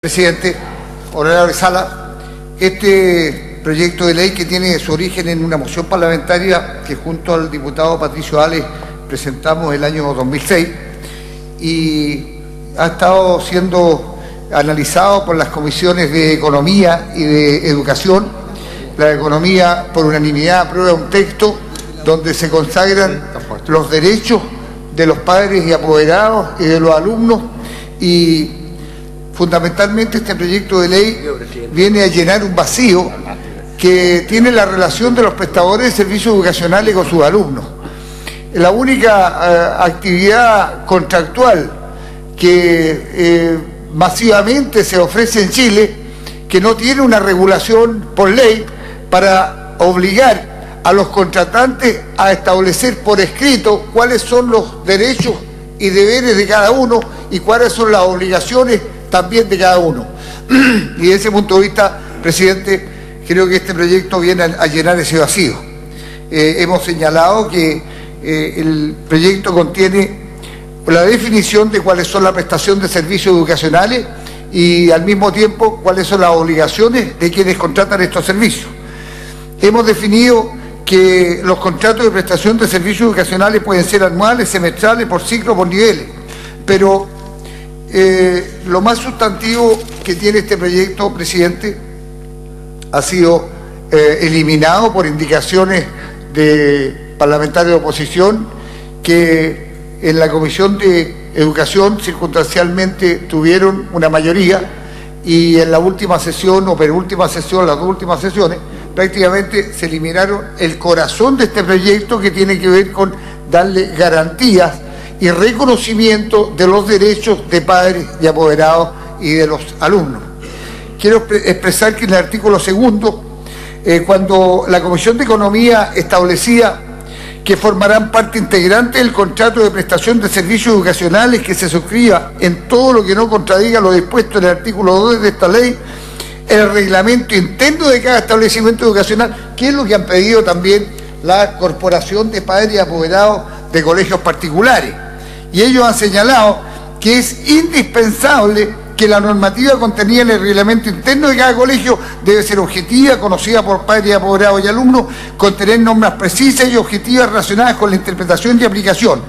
Presidente, honorable Sala, este proyecto de ley que tiene su origen en una moción parlamentaria que junto al diputado Patricio Ales presentamos el año 2006 y ha estado siendo analizado por las comisiones de Economía y de Educación. La de Economía, por unanimidad, aprueba un texto donde se consagran los derechos de los padres y apoderados y de los alumnos, y fundamentalmente este proyecto de ley viene a llenar un vacío que tiene la relación de los prestadores de servicios educacionales con sus alumnos. La única actividad contractual que masivamente se ofrece en Chile, que no tiene una regulación por ley para obligar a los contratantes a establecer por escrito cuáles son los derechos y deberes de cada uno y cuáles son las obligaciones también de cada uno. Y desde ese punto de vista, presidente, creo que este proyecto viene a llenar ese vacío. Hemos señalado que el proyecto contiene la definición de cuáles son la prestación de servicios educacionales y al mismo tiempo cuáles son las obligaciones de quienes contratan estos servicios. Hemos definido que los contratos de prestación de servicios educacionales pueden ser anuales, semestrales, por ciclo, por niveles, pero lo más sustantivo que tiene este proyecto, presidente, ha sido eliminado por indicaciones de parlamentarios de oposición que en la Comisión de Educación circunstancialmente tuvieron una mayoría, y en la última sesión o penúltima sesión, las dos últimas sesiones, prácticamente se eliminaron el corazón de este proyecto, que tiene que ver con darle garantías y reconocimiento de los derechos de padres y apoderados y de los alumnos. Quiero expresar que en el artículo 2, cuando la Comisión de Economía establecía que formarán parte integrante del contrato de prestación de servicios educacionales que se suscriba en todo lo que no contradiga lo dispuesto en el artículo 2 de esta ley, el reglamento interno de cada establecimiento educacional, que es lo que han pedido también la Corporación de Padres y Apoderados de Colegios Particulares. Y ellos han señalado que es indispensable que la normativa contenida en el reglamento interno de cada colegio debe ser objetiva, conocida por padres y apoderados y alumnos, contener normas precisas y objetivas relacionadas con la interpretación y aplicación.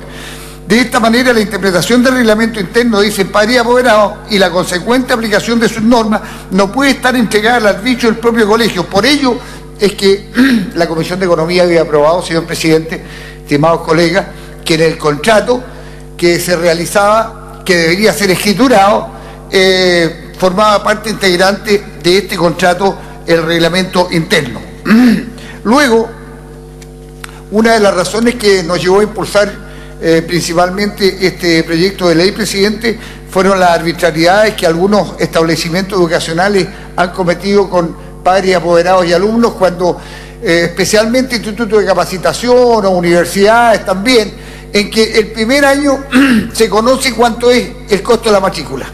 De esta manera, la interpretación del reglamento interno, dicen padres y apoderados, y la consecuente aplicación de sus normas no puede estar entregada al arbitrio del propio colegio. Por ello es que la Comisión de Economía había aprobado, señor presidente, estimados colegas, que en el contrato que se realizaba, que debería ser escriturado, formaba parte integrante de este contrato el reglamento interno. Luego, una de las razones que nos llevó a impulsar principalmente este proyecto de ley, presidente, fueron las arbitrariedades que algunos establecimientos educacionales han cometido con padres, apoderados y alumnos, cuando especialmente institutos de capacitación o universidades también, en que el primer año se conoce cuánto es el costo de la matrícula,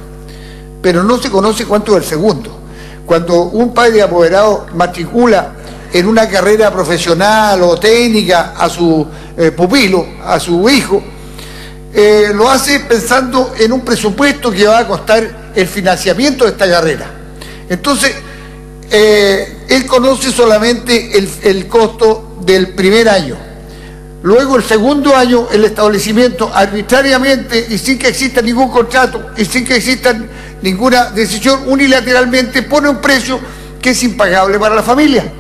pero no se conoce cuánto es el segundo. Cuando un padre apoderado matricula en una carrera profesional o técnica a su pupilo, a su hijo, lo hace pensando en un presupuesto que va a costar el financiamiento de esta carrera. Entonces, él conoce solamente el costo del primer año. Luego, el segundo año, el establecimiento arbitrariamente y sin que exista ningún contrato y sin que exista ninguna decisión, unilateralmente pone un precio que es impagable para la familia.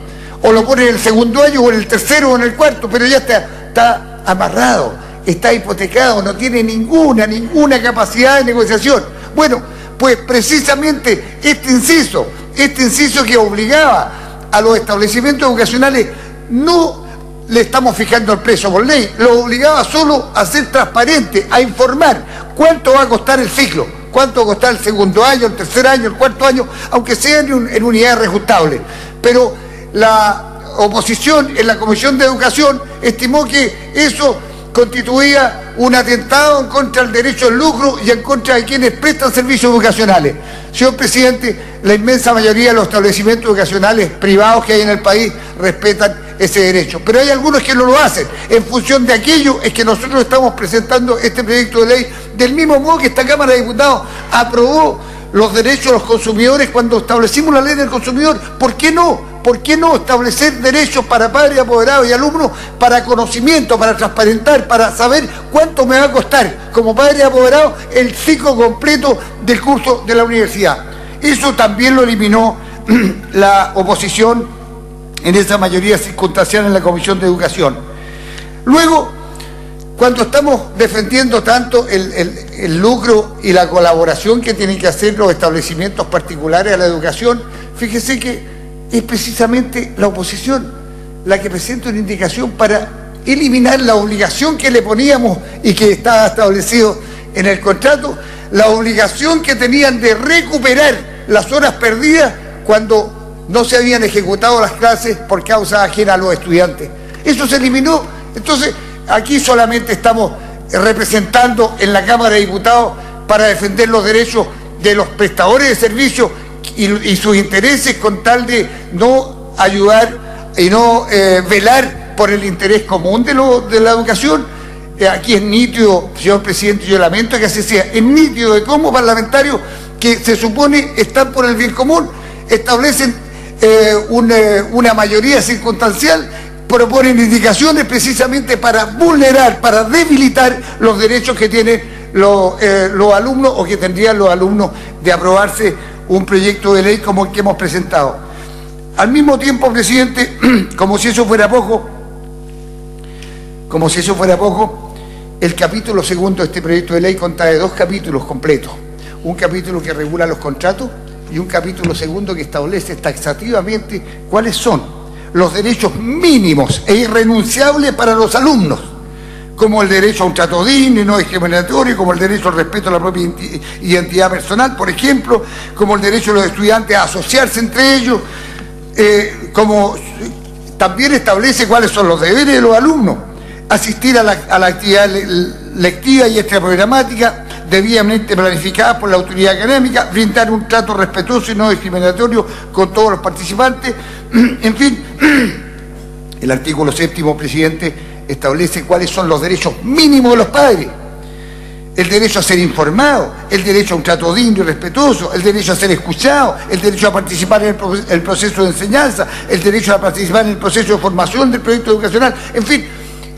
O lo pone en el segundo año, o en el tercero, o en el cuarto, pero ya está amarrado, está hipotecado, no tiene ninguna capacidad de negociación. Bueno, pues precisamente este inciso que obligaba a los establecimientos educacionales, no le estamos fijando el precio por ley, lo obligaba solo a ser transparente, a informar cuánto va a costar el ciclo, cuánto va a costar el segundo año, el tercer año, el cuarto año, aunque sean en unidades reajustables. Pero la oposición en la Comisión de Educación estimó que eso constituía un atentado en contra del derecho al lucro y en contra de quienes prestan servicios educacionales. Señor presidente, la inmensa mayoría de los establecimientos educacionales privados que hay en el país respetan ese derecho, pero hay algunos que no lo hacen. En función de aquello es que nosotros estamos presentando este proyecto de ley, del mismo modo que esta Cámara de Diputados aprobó los derechos de los consumidores cuando establecimos la ley del consumidor. ¿Por qué no? ¿Por qué no establecer derechos para padres, apoderados y alumnos, para conocimiento, para transparentar, para saber cuánto me va a costar como padre y apoderado el ciclo completo del curso de la universidad? Eso también lo eliminó la oposición en esa mayoría circunstancial en la Comisión de Educación. Luego, cuando estamos defendiendo tanto el lucro y la colaboración que tienen que hacer los establecimientos particulares a la educación, fíjese que es precisamente la oposición la que presenta una indicación para eliminar la obligación que le poníamos y que estaba establecido en el contrato, la obligación que tenían de recuperar las horas perdidas cuando no se habían ejecutado las clases por causa ajena a los estudiantes. Eso se eliminó. Entonces, aquí solamente estamos representando en la Cámara de Diputados para defender los derechos de los prestadores de servicios y sus intereses con tal de no ayudar y no velar por el interés común de la educación. Aquí es nítido, señor presidente, yo lamento que así sea, es nítido de cómo parlamentarios que se supone están por el bien común establecen una mayoría circunstancial, proponen indicaciones precisamente para vulnerar, para debilitar los derechos que tienen los alumnos o que tendrían los alumnos de aprobarse un proyecto de ley como el que hemos presentado. Al mismo tiempo, presidente, como si eso fuera poco, el capítulo segundo de este proyecto de ley consta de 2 capítulos completos. Un capítulo que regula los contratos y un capítulo segundo que establece taxativamente cuáles son los derechos mínimos e irrenunciables para los alumnos, como el derecho a un trato digno y no discriminatorio, como el derecho al respeto a la propia identidad personal, por ejemplo, como el derecho de los estudiantes a asociarse entre ellos, como también establece cuáles son los deberes de los alumnos: asistir a la actividad lectiva y extraprogramática debidamente planificada por la autoridad académica, brindar un trato respetuoso y no discriminatorio con todos los participantes. En fin, el artículo 7º, presidente, establece cuáles son los derechos mínimos de los padres: el derecho a ser informado, el derecho a un trato digno y respetuoso, el derecho a ser escuchado, el derecho a participar en el proceso de enseñanza, el derecho a participar en el proceso de formación del proyecto educacional, en fin.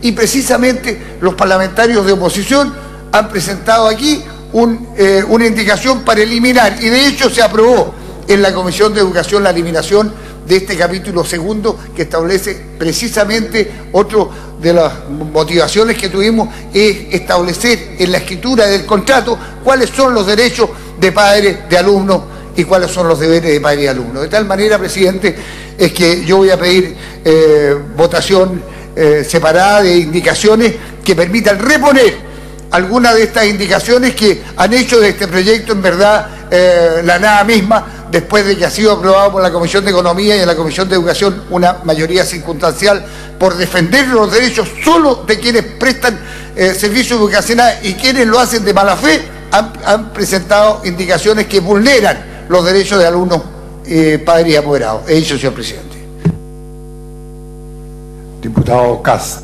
Y precisamente los parlamentarios de oposición han presentado aquí una indicación para eliminar, y de hecho se aprobó en la Comisión de Educación la eliminación de este capítulo segundo, que establece precisamente otra de las motivaciones que tuvimos, es establecer en la escritura del contrato cuáles son los derechos de padres, de alumnos, y cuáles son los deberes de padres y alumnos. De tal manera, presidente, es que yo voy a pedir votación separada de indicaciones que permitan reponer algunas de estas indicaciones que han hecho de este proyecto, en verdad, la nada misma, después de que ha sido aprobado por la Comisión de Economía y en la Comisión de Educación una mayoría circunstancial por defender los derechos solo de quienes prestan servicios educacionales, y quienes lo hacen de mala fe han presentado indicaciones que vulneran los derechos de alumnos, padres y apoderados. He dicho, señor presidente. Diputado Kass.